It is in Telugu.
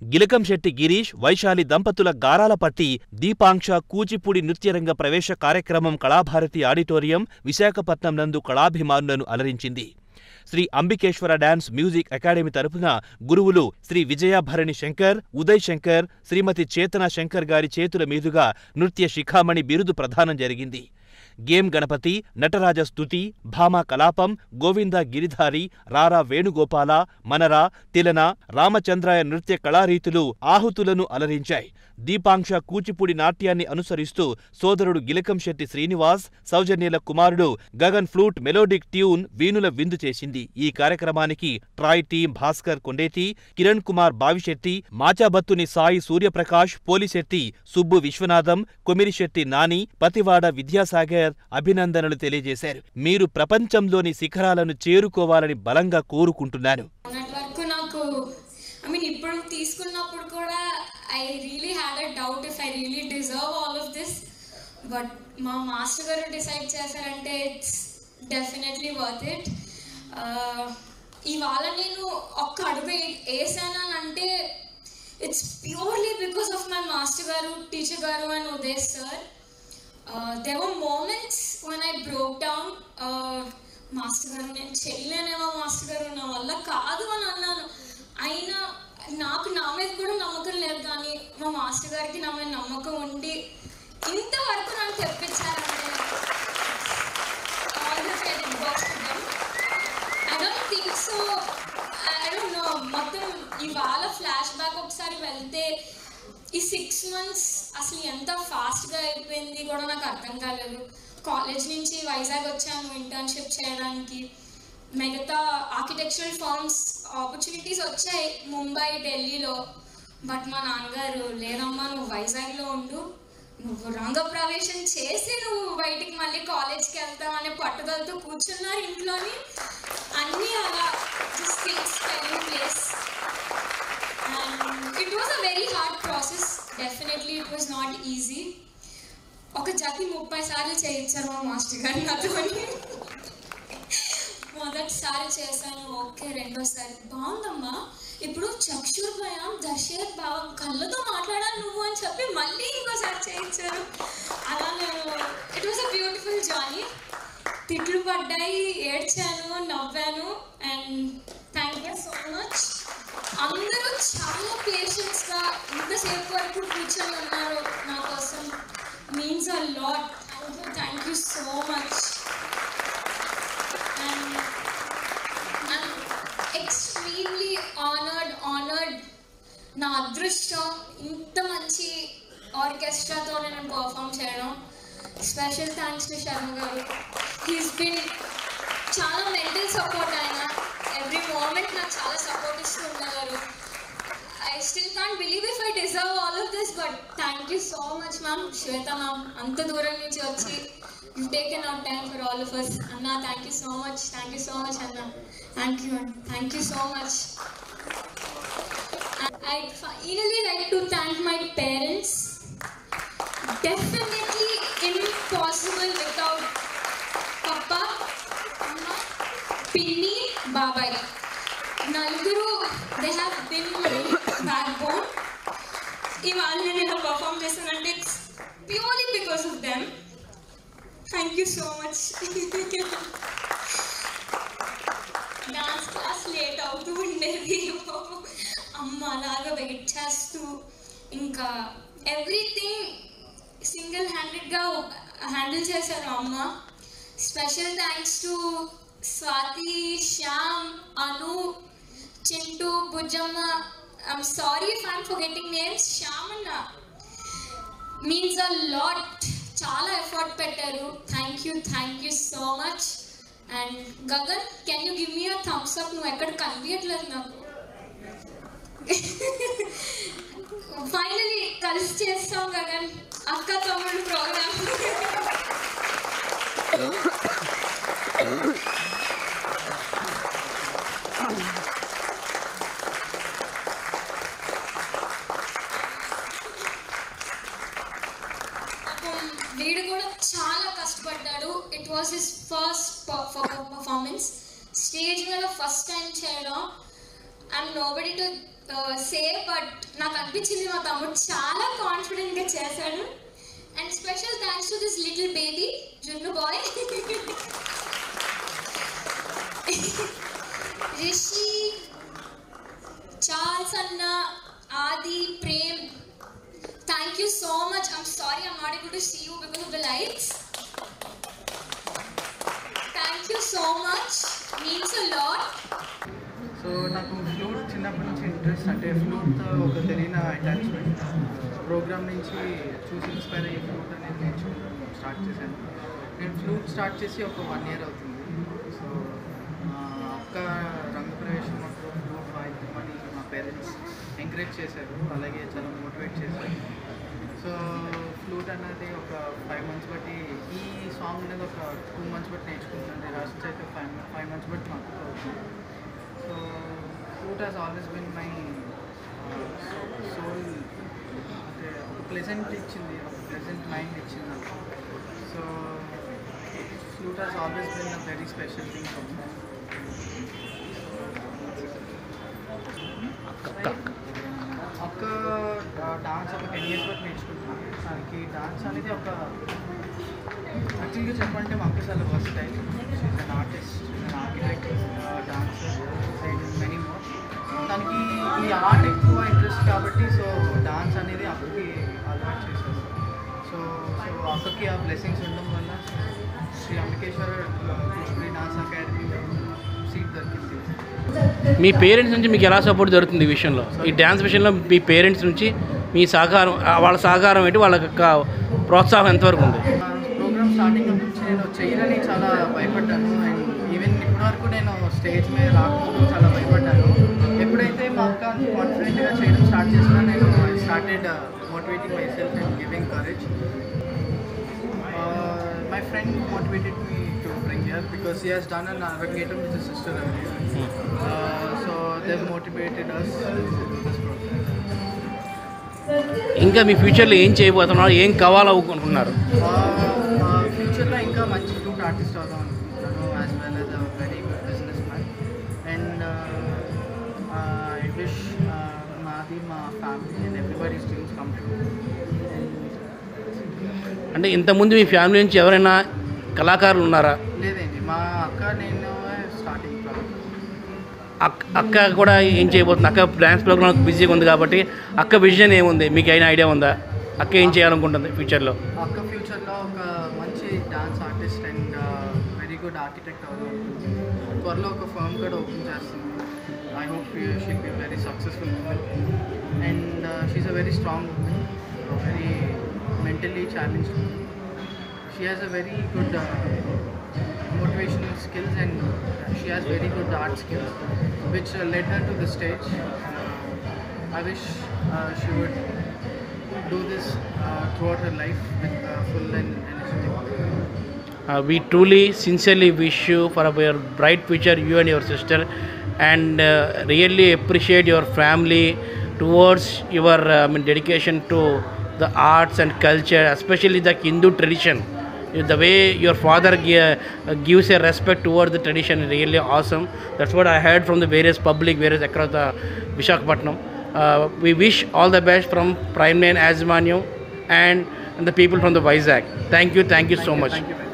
గిలకంశెట్టి గిరీష్, వైశాలి దంపతుల గారాల పట్టి దీపాంక్ష కూచిపూడి నృత్యరంగ ప్రవేశ కార్యక్రమం కళాభారతి ఆడిటోరియం విశాఖపట్నం నందు కళాభిమానులను అలరించింది. Shri Ambikeshwara dance music academy తరపున గురువులు శ్రీ విజయాభరణి శంకర్, ఉదయ్ శంకర్, శ్రీమతి చేతన శంకర్ గారి చేతుల మీదుగా నృత్య శిఖామణి బిరుదు ప్రదానం జరిగింది. గేమ్ గణపతి, నటరాజ స్తుతి, భామా కలాపం, గోవింద గిరిధారి, రారా వేణుగోపాల, మనరా, తిలన, రామచంద్రాయ నృత్య కళారీతులు ఆహుతులను అలరించాయి. దీపాంక్ష కూచిపూడి నాట్యాన్ని అనుసరిస్తూ సోదరుడు గిలకంశెట్టి శ్రీనివాస్, సౌజన్యల కుమారుడు గగన్ ఫ్లూట్ మెలోడిక్ ట్యూన్ వీణుల విందు చేసింది. ఈ కార్యక్రమానికి ట్రాయ్ టీం భాస్కర్ కొండేటి, కిరణ్ కుమార్ బావిశెట్టి, మాచాబత్తుని సాయి సూర్యప్రకాష్, పోలిశెట్టి సుబ్బు విశ్వనాథం, కొమిరిశెట్టి నాని, పతివాడ విద్యాసాగర్ అభినందనలు తెలియజేశారు. మీరు ప్రపంచంలోని శిఖరాలను చేరుకోవాలని బలంగా కోరుకుంటున్నాను. ఇప్పుడు తీసుకున్నప్పుడు కూడా I really had a doubt if I really deserve all of this, but మా మాస్టర్ గారు డిసైడ్ చేశారంటే it's definitely worth it. ఇవాళ నేను ఒక్క అడుగు వేసానంటే it's purely because of my master గారు, టీచర్ గారు and Uday sir. There were moments when I broke down. Master గారు నేను చేయలేనేమో, మాస్టర్ గారు నా వల్ల కాదు అని అన్నాను. అయినా నాకు నా మీద కూడా నమ్మకం లేదు, కానీ మా మాస్టర్ గారికి నా మీద నమ్మకం ఉండి ఇంతవరకు నన్ను తెప్పించారంటే I don't think so. I don't know, మొత్తం ఇవాళ ఫ్లాష్ బ్యాక్ ఒకసారి వెళ్తే ఈ 6 months అసలు ఎంత ఫాస్ట్గా అయిపోయింది కూడా నాకు అర్థం కాలేదు. కాలేజ్ నుంచి వైజాగ్ వచ్చాను ఇంటర్న్షిప్ చేయడానికి. మిగతా ఆర్కిటెక్చరల్ ఫార్మ్స్ ఆపర్చునిటీస్ వచ్చాయి ముంబై, ఢిల్లీలో. బట్ మా నాన్నగారు లేదమ్మా, నువ్వు వైజాగ్లో ఉండు, నువ్వు రంగప్రవేశం చేసి నువ్వు బయటికి మళ్ళీ కాలేజ్కి వెళ్తామనే పట్టుదలతో కూర్చున్నారు ఇంట్లోని. అన్నీ అలా just things fell in place. And it was a very hard process. Definitely it was not easy. ఒక జతి 30 సార్లు చేయించారు మా మాస్టర్ గారు నాతోని. మొదటిసారి చేశాను ఓకే, రెండోసారి బాగుందమ్మా, ఇప్పుడు చక్షుర్భయం దర్శయత్ భావం, కళ్ళతో మాట్లాడాలి నువ్వు అని చెప్పి మళ్ళీ ఇంకోసారి చేయించారు. అలా నేను it was a beautiful journey. తిట్లు పడ్డాయి, ఏడ్చాను, నవ్వాను. And thank you so much. అందరూ చాలా పేషెన్స్గా ఇంతసేపు వరకు కూర్చొని ఉన్నారు నా కోసం. Means a lot. Thank you so much. And I'm extremely honored. నా అదృష్టం ఇంత మంచి ఆర్కెస్ట్రాతో నేను పర్ఫామ్ చేయడం. స్పెషల్ థ్యాంక్స్ టు శర్మ గారు. హీస్ బిన్ చాలా మెంటల్ సపోర్ట్. ఆయన ఎవ్రీ మూమెంట్ నాకు చాలా సపోర్ట్ ఇస్తూ ఉండేవారు. I still can't believe if I deserve all of this, but thank you so much ma'am. Shweta ma'am, అంత దూరం నుంచి వచ్చి you've taken out time for all of us. Anna, thank you so much. Thank you so much Anna. Thank you so much. I'd finally like to thank my parents. Definitely impossible without Papa, Amma, Pinni, Babai. Nalguru, they have been my backbone. ఇవాళ నేను పర్ఫామ్ చేశానంటే it's purely because of them. Thank you so much. Dance class late అవుతూ ఉండేది, అమ్మ అలాగా వెయిట్ చేస్తూ, ఇంకా ఎవ్రీథింగ్ సింగిల్ హ్యాండెడ్గా హ్యాండిల్ చేశారు అమ్మ. Special thanks to Swathi, Shyam, Anu, Chintu, Bujjamma. I'm sorry if I'm forgetting names. Shyam Anna means a lot. Chala effort పెట్టారు. Thank you so much. And Gagan, can you give me a thumbs up? నువ్వు ఎక్కడ కనిపించట్లేదు నాకు. ఫైనలీ కలిసి చేస్తాం గగన్, అక్క తమ్ముడు ప్రోగ్రామ్. వీడు కూడా చాలా కష్టపడ్డాడు. It was his first performance. Stage మీద ఫస్ట్ టైం చేయడం. I'm nobody to say, but నాకు అనిపించింది మా తమ్ముడు చాలా కాన్ఫిడెంట్గా చేశాడు. And special thanks to this little baby జున్ను బాయ్, రిషి, చార్ల్స్ అన్న, ఆది, Prem. Thank you so much. I'm sorry I'm not able to see you because of the lights. Thank you so much. Means a lot. So నాకు ఫ్లూట్ చిన్నప్పటి నుంచి ఇంట్రెస్ట్, అంటే ఫ్లూట్ ఒక తెలియని అటాచ్మెంట్. ప్రోగ్రామ్ నుంచి చూసి ఇన్స్పైర్ అయ్యి ఫ్లూట్ అనేది నేర్చుకుంటాం స్టార్ట్ చేశాను. నేను ఫ్లూట్ స్టార్ట్ చేసి ఒక 1 year అవుతుంది. సో అక్క రంగ ప్రవేశం అప్పుడు ఫ్లూట్ వాయిద్యమని మా పేరెంట్స్ ఎంకరేజ్ చేశారు, అలాగే చాలా మోటివేట్ చేశారు. సో ఫ్లూట్ అనేది ఒక 5 months బట్టి, ఈ సాంగ్ అనేది ఒక 2 months బట్టి నేర్చుకుంటున్నాను. రిహార్సల్స్ అయితే 5 months బట్టి మాకు అవుతుంది. So flute has always been my soul, అంటే ఒక ప్లెజెంట్ ఇచ్చింది, ఒక ప్లెజెంట్ మైండ్ ఇచ్చింది నాకు. So flute has always been a very special thing for me. అక్క డాన్స్ ఒక 10 years బట్టి నేర్చుకుంటున్నాను. దానికి డాన్స్ అనేది ఒక యాక్చువల్గా చెప్పాలంటే మా అక్క చాలా versatile. She's an artist, an architect, dancer and many more. దానికి ఈ ఆర్ట్ ఎక్కువ ఇంట్రెస్ట్ కాబట్టి సో డాన్స్ అనేది అక్కకి అలవాటు చేశారు. సో అక్కకి ఆ బ్లెస్సింగ్స్ ఉండడం వల్ల శ్రీ అంబికేశ్వర కూచిపూడి డాన్స్ అకాడమీలో సీట్ దొరికింది. మీ పేరెంట్స్ నుంచి మీకు ఎలా సపోర్ట్ దొరుకుతుంది ఈ విషయంలో, ఈ డ్యాన్స్ విషయంలో? మీ పేరెంట్స్ నుంచి మీ సహకారం, వాళ్ళ సహకారం ఏంటి, వాళ్ళ యొక్క ప్రోత్సాహం ఎంతవరకు ఉంది? ప్రోగ్రామ్ స్టార్టింగ్ నుంచి నేను చేయాలని చాలా భయపడ్డాను. అండ్ ఈవెన్ ఇప్పటివరకు నేను స్టేజ్ మీద రాకముందు చాలా భయపడ్డాను. ఎప్పుడైతే మా అక్క కాన్ఫిడెంట్గా చేయడం స్టార్ట్ చేసినా నేను started motivating my self and giving courage. My friend motivated me to bring here because he has done an Arangetam with his sister earlier. So they've motivated us to do this program. ఇంకా మీ ఫ్యూచర్లో ఏం చేయబోతున్నారు, ఏం కావాలనుకుంటున్నారు? ఫ్యూచర్లో ఇంకా మంచి ఫ్లూట్ ఆర్టిస్ట్ అవుదాం అనుకుంటున్నాను, as well as a very good business man. And I wish మాది, మా family and everybody's dreams come true. అంటే ఇంతకుముందు మీ ఫ్యామిలీ నుంచి ఎవరైనా కళాకారులు ఉన్నారా? లేదండి, మా అక్క నేను స్టార్టింగ్. అక్క కూడా ఏం చేయబోతుంది? అక్క డ్యాన్స్ ప్రోగ్రామ్ బిజీగా ఉంది కాబట్టి అక్క విజన్ ఏముంది, మీకు అయినా ఐడియా ఉందా? అక్క ఏం చేయాలనుకుంటుంది ఫ్యూచర్లో? అక్క ఫ్యూచర్లో ఒక మంచి dance artist and very good architect అవుతుంది. త్వరలో ఒక ఫర్మ్ కూడా ఓపెన్ చేస్తుంది. I hope she'll be very successful women. And she's a very strong women, very mentally challenged. She has a very good motivational skills and she has very good art skills which led her to the stage. I wish she would do this throughout her life with full and energy. We truly sincerely wish you for your bright future, you and your sister, and really appreciate your family towards your dedication to the arts and culture, especially the Hindu tradition. The way your father gives a respect towards the tradition is really awesome. That's what I heard from the various across the Visakhapatnam. We wish all the best from Prime Line Azmanyu and the people from the Vizag. Thank you so much. Thank you.